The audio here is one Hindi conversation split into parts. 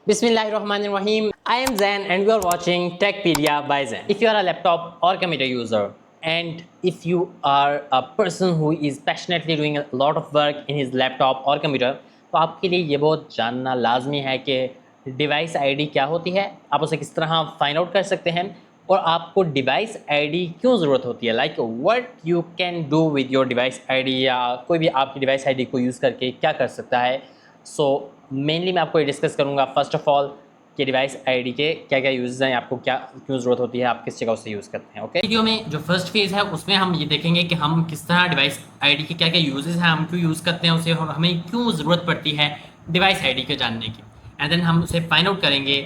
Bismillahirrahmanirrahim. I am Zain and you are watching Techpedia by Zain. If you are a laptop or computer user and if you are a person who is passionately doing a lot of work in his laptop or computer, तो आपके लिए ये बहुत जानना लाजमी है कि डिवाइस आईडी क्या होती है, आप उसे किस तरह फाइंड आउट कर सकते हैं और आपको डिवाइस आईडी क्यों ज़रूरत होती है, like what you can do with your device ID, या कोई भी आपकी डिवाइस आईडी को यूज़ करके क्या कर सकता है। सो मेनली मैं आपको ये डिस्कस करूँगा फर्स्ट ऑफ ऑल कि डिवाइस आईडी के क्या क्या यूज़ हैं, आपको क्या क्यों ज़रूरत होती है, आप किस जगह उसे यूज़ करते हैं। ओके, वीडियो में जो फर्स्ट फेज़ है उसमें हम ये देखेंगे कि हम किस तरह डिवाइस आईडी के क्या क्या यूजेस हैं, हम क्यों यूज़ करते हैं उसे और हमें क्यों ज़रूरत पड़ती है डिवाइस आईडी के जानने की। एंड देन हम उसे फाइंड आउट करेंगे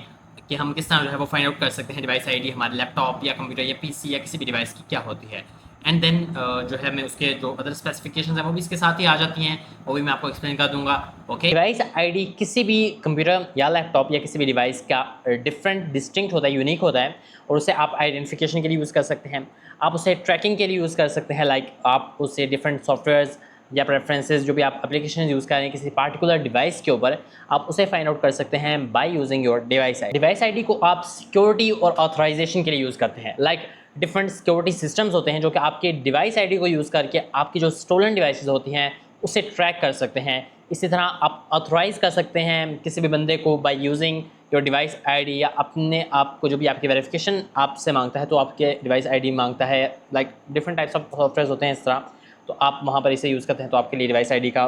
कि हम किस तरह जो है वो फाइंड आउट कर सकते हैं डिवाइस आईडी हमारे लैपटॉप या कंप्यूटर या पीसी या किसी भी डिवाइस की क्या होती है। एंड देन जो है मैं उसके जो अदर स्पेसिफिकेशंस हैं वो भी इसके साथ ही आ जाती हैं, वो भी मैं आपको एक्सप्लेन कर दूंगा। ओके, डिवाइस आईडी किसी भी कंप्यूटर या लैपटॉप या किसी भी डिवाइस का डिफरेंट डिस्टिंक्ट होता है, यूनिक होता है और उसे आप आइडेंटिफिकेशन के लिए यूज़ कर सकते हैं, आप उसे ट्रैकिंग के लिए यूज़ कर सकते हैं, लाइक आप उसे डिफरेंट सॉफ्टवेयर्स या प्रेफरेंसेस जो भी आप एप्लीकेशन यूज़ कर रहे हैं किसी पार्टिकुलर डिवाइस के ऊपर, आप उसे फाइंड आउट कर सकते हैं by using your device ID. Device ID को आप सिक्योरिटी और ऑथराइजेशन के लिए यूज़ करते हैं, लाइक डिफरेंट सिक्योरिटी सिस्टम्स होते हैं जो कि आपके डिवाइस आईडी को यूज़ करके आपकी जो स्टोलन डिवाइसेस होती हैं उसे ट्रैक कर सकते हैं। इसी तरह आप ऑथराइज़ कर सकते हैं किसी भी बंदे को by using your device ID, या अपने आप को जो भी आपकी वेरिफिकेशन आपसे मांगता है तो आपके डिवाइस आईडी मांगता है, like different types of software होते हैं इस तरह, तो आप वहाँ पर इसे यूज़ करते हैं तो आपके लिए डिवाइस आईडी का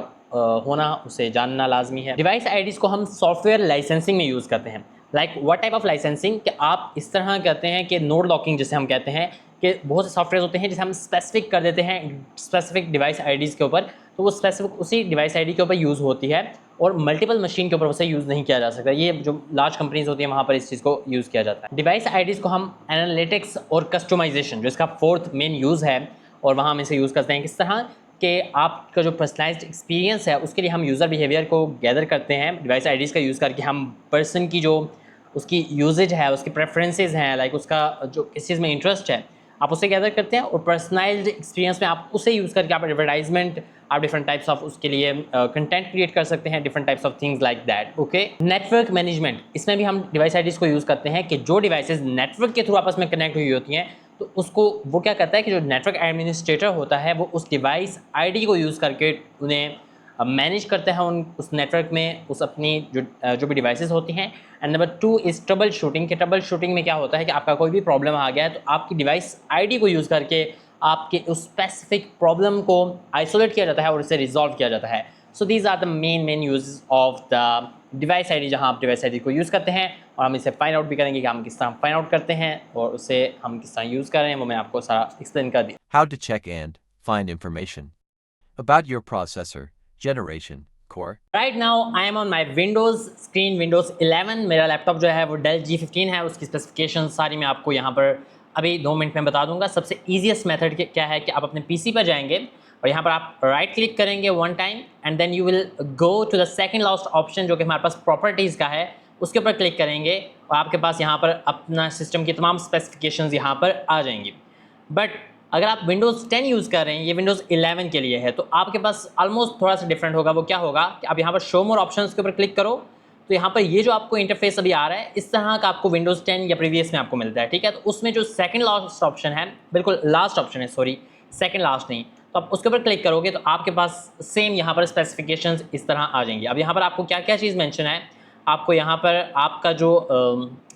होना, उसे जानना लाजमी है। डिवाइस आईडीज़ को हम सॉफ्टवेयर लाइसेंसिंग में यूज़ करते हैं, like what type of licensing कि आप इस तरह करते हैं कि नोड लॉकिंग जिसे हम कहते हैं कि बहुत से सॉफ्टवेयर होते हैं जिसे हम स्पेसिफिक कर देते हैं स्पेसिफिक डिवाइस आईडीज़ के ऊपर, तो वो स्पेसिफिक उसी डिवाइस आईडी के ऊपर यूज़ होती है और मल्टीपल मशीन के ऊपर उसे यूज़ नहीं किया जा सकता। ये जो लार्ज कंपनीज होती हैं वहाँ पर इस चीज़ को यूज़ किया जाता है। डिवाइस आईडीज़ को हम एनालिटिक्स और कस्टमाइजेशन जो इसका फोर्थ मेन यूज़ है और वहाँ हम इसे यूज़ करते हैं किस तरह कि आपका जो पर्सनलाइज्ड एक्सपीरियंस है उसके लिए हम यूज़र बिहेवियर को गैदर करते हैं डिवाइस आईडीज़ का यूज़ करके। हम पर्सन की जो उसकी यूजेज है, उसकी प्रेफरेंसेस हैं, लाइक उसका जो किस चीज़ में इंटरेस्ट है, आप उसे गैदर करते हैं और पर्सनलाइज्ड एक्सपीरियंस में आप उसे यूज़ करके आप एडवर्टाइजमेंट, आप डिफरेंट टाइप्स ऑफ उसके लिए कंटेंट क्रिएट कर सकते हैं, different types of things like that. Okay, network management, इसमें भी हम डिवाइस आईडीज़ को यूज़ करते हैं कि जो डिवाइसेज नेटवर्क के थ्रू आपस में कनेक्ट हुई होती हैं तो उसको वो क्या करता है कि जो नेटवर्क एडमिनिस्ट्रेटर होता है वो उस डिवाइस आईडी को यूज़ करके उन्हें मैनेज करते हैं उस नेटवर्क में उस अपनी जो भी डिवाइसेस होती हैं। And number 2 is trouble shooting, के ट्रबल शूटिंग में क्या होता है कि आपका कोई भी प्रॉब्लम आ गया है तो आपकी डिवाइस आईडी को यूज़ करके आपके उस स्पेसिफिक प्रॉब्लम को आइसोलेट किया जाता है और उसे रिजॉल्व किया जाता है। So these are the main uses of the device ID, जहाँ आप डिवाइस आईडी को यूज़ करते हैं और हम इसे फाइंड आउट भी करेंगे कि हम किस तरह फाइंड आउट करते हैं और उसे हम किस तरह यूज़ कर रहे हैं, वो मैंने आपको सारा एक्सप्लेन कर दिया। How to check and find information about your processor, generation, core. Right now I am on my Windows screen, Windows 11। मेरा लैपटॉप जो है वो डेल G15 है, उसकी स्पेसिफिकेशन सारी मैं आपको यहाँ पर अभी 2 मिनट में बता दूंगा। सबसे ईजीएस्ट मेथड क्या है कि आप अपने पीसी पर जाएंगे और यहाँ पर आप राइट क्लिक करेंगे one time and then you will go to the second last option जो कि हमारे पास प्रॉपर्टीज़ का है, उसके ऊपर क्लिक करेंगे और आपके पास यहाँ पर अपना सिस्टम की तमाम स्पेसिफिकेशंस यहाँ पर आ जाएंगी। बट अगर आप विंडोज़ 10 यूज़ कर रहे हैं, ये विंडोज़ 11 के लिए है, तो आपके पास ऑलमोस्ट थोड़ा सा डिफरेंट होगा। वो क्या होगा कि आप यहाँ पर शो मोर ऑप्शंस के ऊपर क्लिक करो तो यहाँ पर ये जो आपको इंटरफेस अभी आ रहा है इस तरह का आपको विंडोज़ 10 या प्रीवियस में आपको मिलता है, ठीक है। तो उसमें जो सेकंड लास्ट ऑप्शन है, बिल्कुल लास्ट ऑप्शन है, सॉरी सेकंड लास्ट नहीं, तो आप उसके ऊपर क्लिक करोगे तो आपके पास सेम यहाँ पर स्पेसिफिकेशंस इस तरह आ जाएंगी। अब यहाँ पर आपको क्या क्या चीज़ मेंशन है, आपको यहाँ पर आपका जो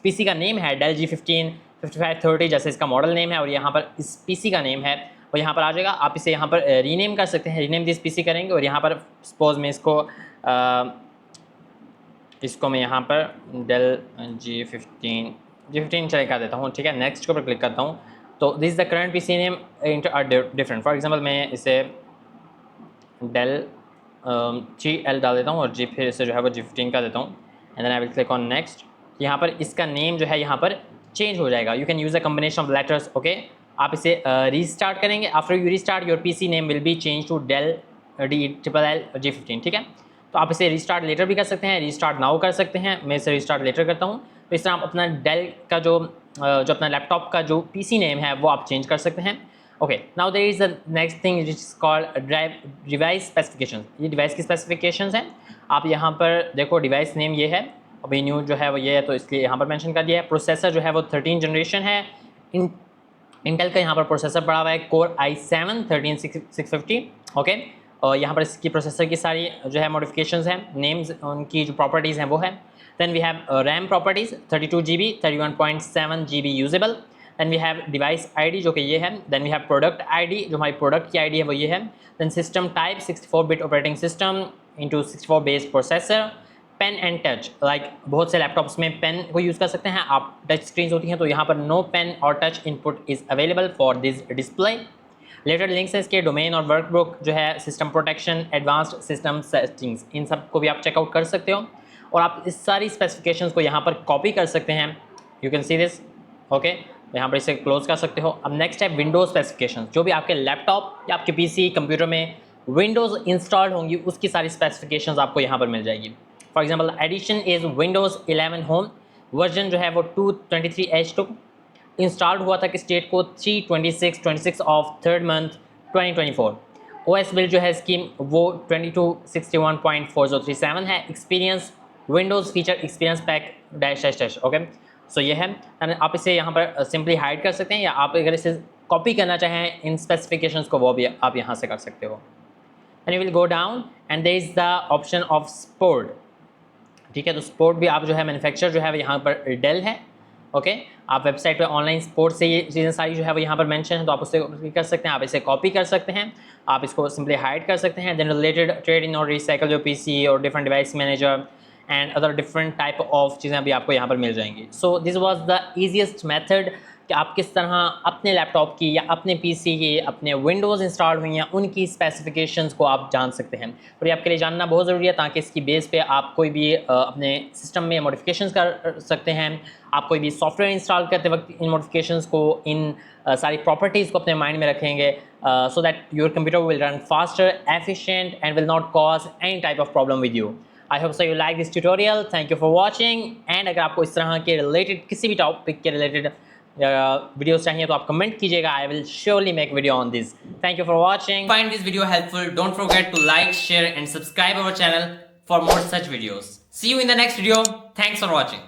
पीसी का नेम है डेल G15 5530 जैसे इसका मॉडल नेम है और यहाँ पर इस पीसी का नेम है और यहाँ पर आ जाएगा। आप इसे यहाँ पर रीनेम कर सकते हैं, रीनेम दिस पीसी करेंगे और यहाँ पर सपोज मैं इसको मैं यहाँ पर डेल G15 चले कर देता हूँ, ठीक है। नेक्स्ट के ऊपर क्लिक करता हूँ तो this is the current PC name different. For example मैं इसे डेल GL डाल देता हूँ और जी फिर इसे जो है वो G15 का देता हूँ and then I will click on next. यहाँ पर इसका नेम जो है यहाँ पर चेंज हो जाएगा। You can use a combination of letters. Okay, आप इसे रीस्टार्ट करेंगे, after you restart your PC name will be change to Dell DLL G15, ठीक है। तो आप इसे रीस्टार्ट लेटर भी कर सकते हैं, रीस्टार्ट नाउ कर सकते हैं। मैं इसे रीस्टार्ट लेटर करता हूँ। तो इस तरह आप अपना डेल का जो अपना लैपटॉप का जो पीसी नेम है वो आप चेंज कर सकते हैं। Okay, now there is the next thing which is called device specification. ये डिवाइस की स्पेसिफिकेशंस हैं। आप यहाँ पर देखो डिवाइस नेम ये है अभी न्यू जो है वो ये है तो इसलिए यहाँ पर मेंशन कर दिया है। प्रोसेसर जो है वो 13 जनरेशन है। इंटेल का यहाँ पर प्रोसेसर पड़ा हुआ है कोर i7 13650। ओके, और यहाँ पर इसकी प्रोसेसर की सारी जो है मॉडिफिकेशंस हैं, नेम्स उनकी जो प्रॉपर्टीज़ हैं वो है। Then we have RAM properties 32 GB 31.7 GB usable. Then we have device ID जो कि ये है। Then we have product ID, जो हमारी प्रोडक्ट की आईडी है वो ये है। Then system type 64 bit operating system into 64 base processor. Pen and touch, like बहुत से लैपटॉप्स में पेन को यूज़ कर सकते हैं आप, टच स्क्रीन होती हैं, तो यहाँ पर नो पेन और touch input is available for this display. Letter links हैं इसके, डोमेन और वर्कबुक जो है, system protection, advanced system settings, इन सब को भी आप चेकआउट कर सकते हो। और आप इस सारी स्पेसिफिकेशंस को यहाँ पर कॉपी कर सकते हैं। You can see this. Okay, यहाँ पर इसे क्लोज कर सकते हो। अब नेक्स्ट है विंडोज़ स्पेसिफिकेशन, जो भी आपके लैपटॉप या आपके पीसी कंप्यूटर में विंडोज़ इंस्टॉल्ड होंगी उसकी सारी स्पेसिफिकेशंस आपको यहाँ पर मिल जाएगी। For example edition is Windows 11 home, version जो है वो 223H2, इंस्टॉल्ड हुआ था किस डेट को 3/26 of 3rd month 2024। OS build जो है इसकी वो 2261.4037 है। Experience Windows feature experience pack dash. Okay, so ये है। आप इसे यहाँ पर सिंपली हाइड कर सकते हैं, या आप अगर इसे कॉपी करना चाहें इन स्पेसिफिकेशंस को, वो भी आप यहाँ से कर सकते हो। And you will go down and there is the option of support. ठीक है, तो सपोर्ट भी आप जो है मैन्युफैक्चर जो है वो यहाँ पर डेल है। ओके, आप वेबसाइट पे ऑनलाइन सपोर्ट से ये चीज़ें सारी जो है वो यहाँ पर मेंशन है, तो आप उससे कर सकते हैं। आप इसे कॉपी कर सकते हैं, आप इसको सिंपली हाइड कर सकते हैं। देन रिलेटेड ट्रेड इन और रिसाइकल जो पीसी और different device manager and other different type of चीज़ें अभी आपको यहाँ पर मिल जाएंगी। So this was the easiest method कि आप किस तरह अपने लैपटॉप की या अपने पीसी की अपने विंडोज़ इंस्टॉल हुई हैं उनकी स्पेसिफिकेशंस को आप जान सकते हैं। और ये आपके लिए जानना बहुत ज़रूरी है, ताकि इसकी बेस पे आप कोई भी अपने सिस्टम में मॉडिफिकेशंस कर सकते हैं। आप कोई भी सॉफ्टवेयर इंस्टॉल करते वक्त इन मॉडिफिकेशंस को, इन सारी प्रॉपर्टीज़ को अपने माइंड में रखेंगे, so that your computer will run faster, efficient and will not cause any type of problem with you. I hope so you like this tutorial. Thank you for watching. And अगर आपको इस तरह के रिलेटेड किसी भी टॉपिक के रिलेटेड वीडियोस चाहिए तो आप कमेंट कीजिएगा। I will surely make video on this. Thank you for watching. Find this video helpful, don't forget to like, share and subscribe our channel for more such videos. See you in the next video. Thanks for watching.